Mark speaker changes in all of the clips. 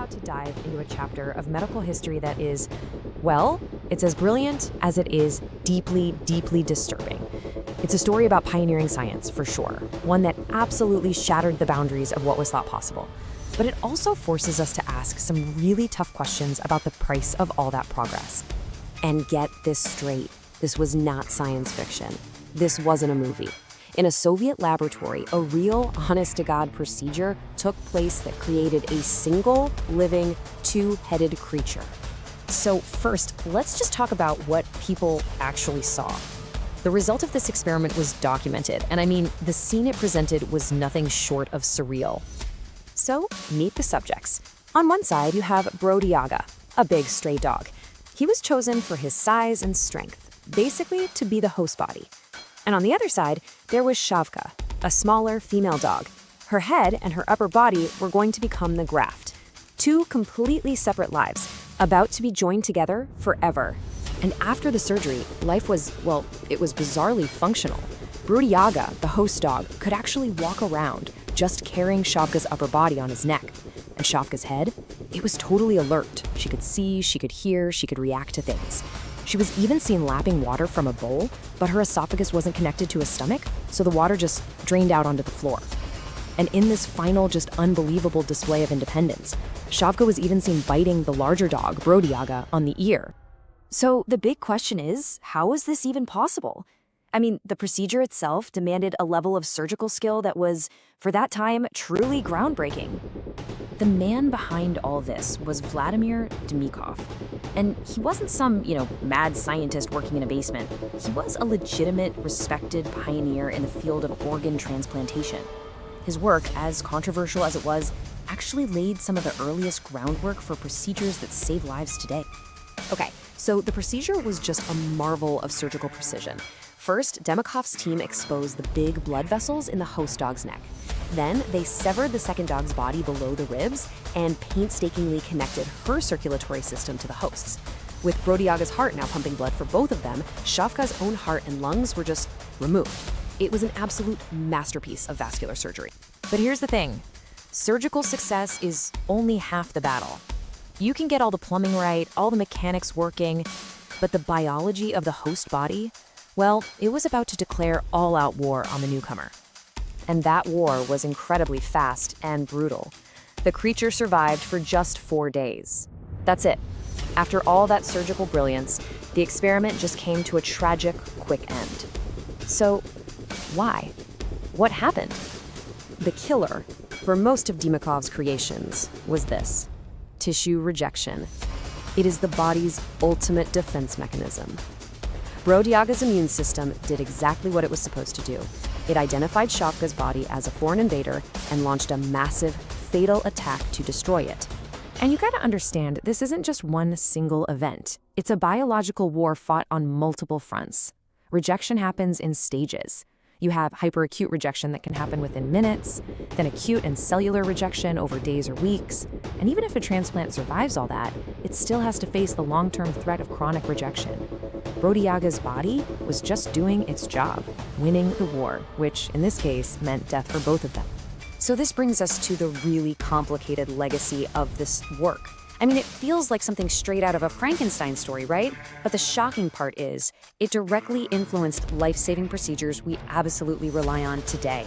Speaker 1: about to dive into a chapter of medical history that is, well, it's as brilliant as it is deeply, deeply disturbing. It's a story about pioneering science, for sure, one that absolutely shattered the boundaries of what was thought possible. But it also forces us to ask some really tough questions about the price of all that progress. And get this straight, this was not science fiction. This wasn't a movie. In a Soviet laboratory, a real, honest-to-God procedure took place that created a single, living, two-headed creature. So first, let's just talk about what people actually saw. The result of this experiment was documented, and I mean, the scene it presented was nothing short of surreal. So, meet the subjects. On one side, you have Brodyaga, a big stray dog. He was chosen for his size and strength, basically to be the host body. And on the other side, there was Shavka, a smaller female dog. Her head and her upper body were going to become the graft. Two completely separate lives, about to be joined together forever. And after the surgery, life was, well, it was bizarrely functional. Brodyaga, the host dog, could actually walk around, just carrying Shavka's upper body on his neck. And Shavka's head? It was totally alert. She could see, she could hear, she could react to things. She was even seen lapping water from a bowl, but her esophagus wasn't connected to a stomach, so the water just drained out onto the floor. And in this final, just unbelievable display of independence, Shavka was even seen biting the larger dog, Brodyaga, on the ear. So the big question is, how was this even possible? I mean, the procedure itself demanded a level of surgical skill that was, for that time, truly groundbreaking. The man behind all this was Vladimir Demykov. And he wasn't some, mad scientist working in a basement. He was a legitimate, respected pioneer in the field of organ transplantation. His work, as controversial as it was, actually laid some of the earliest groundwork for procedures that save lives today. Okay, so the procedure was just a marvel of surgical precision. First, Demykov's team exposed the big blood vessels in the host dog's neck. Then, they severed the second dog's body below the ribs and painstakingly connected her circulatory system to the host's. With Brodyaga's heart now pumping blood for both of them, Shavka's own heart and lungs were just removed. It was an absolute masterpiece of vascular surgery. But here's the thing. Surgical success is only half the battle. You can get all the plumbing right, all the mechanics working, but the biology of the host body, well, it was about to declare all-out war on the newcomer. And that war was incredibly fast and brutal. The creature survived for just 4 days. That's it. After all that surgical brilliance, the experiment just came to a tragic, quick end. So, why? What happened? The killer, for most of Demykov's creations, was this: tissue rejection. It is the body's ultimate defense mechanism. Brodyaga's immune system did exactly what it was supposed to do. It identified Shavka's body as a foreign invader and launched a massive, fatal attack to destroy it. And you gotta understand, this isn't just one single event. It's a biological war fought on multiple fronts. Rejection happens in stages. You have hyperacute rejection that can happen within minutes, then acute and cellular rejection over days or weeks. And even if a transplant survives all that, it still has to face the long-term threat of chronic rejection. Brodyaga's body was just doing its job, winning the war, which in this case meant death for both of them. So this brings us to the really complicated legacy of this work. I mean, it feels like something straight out of a Frankenstein story, right? But the shocking part is, it directly influenced life-saving procedures we absolutely rely on today.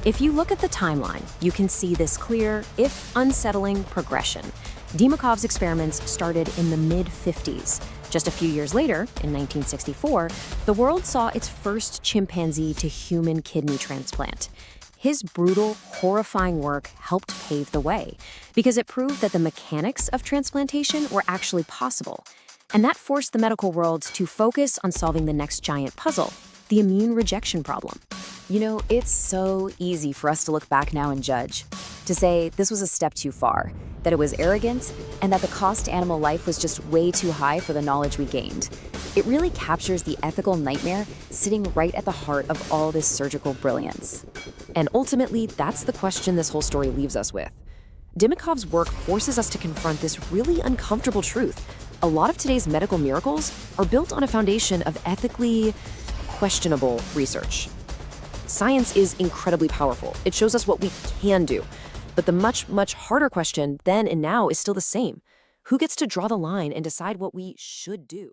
Speaker 1: If you look at the timeline, you can see this clear, if unsettling, progression. Demykov's experiments started in the mid-50s. Just a few years later, in 1964, the world saw its first chimpanzee to human kidney transplant. His brutal, horrifying work helped pave the way because it proved that the mechanics of transplantation were actually possible. And that forced the medical world to focus on solving the next giant puzzle, the immune rejection problem. It's so easy for us to look back now and judge, to say this was a step too far, that it was arrogant, and that the cost to animal life was just way too high for the knowledge we gained. It really captures the ethical nightmare sitting right at the heart of all this surgical brilliance. And ultimately, that's the question this whole story leaves us with. Demykov's work forces us to confront this really uncomfortable truth. A lot of today's medical miracles are built on a foundation of ethically questionable research. Science is incredibly powerful. It shows us what we can do.
Speaker 2: But the much, much harder question then and now is still the same. Who gets to draw the line and decide what we should do?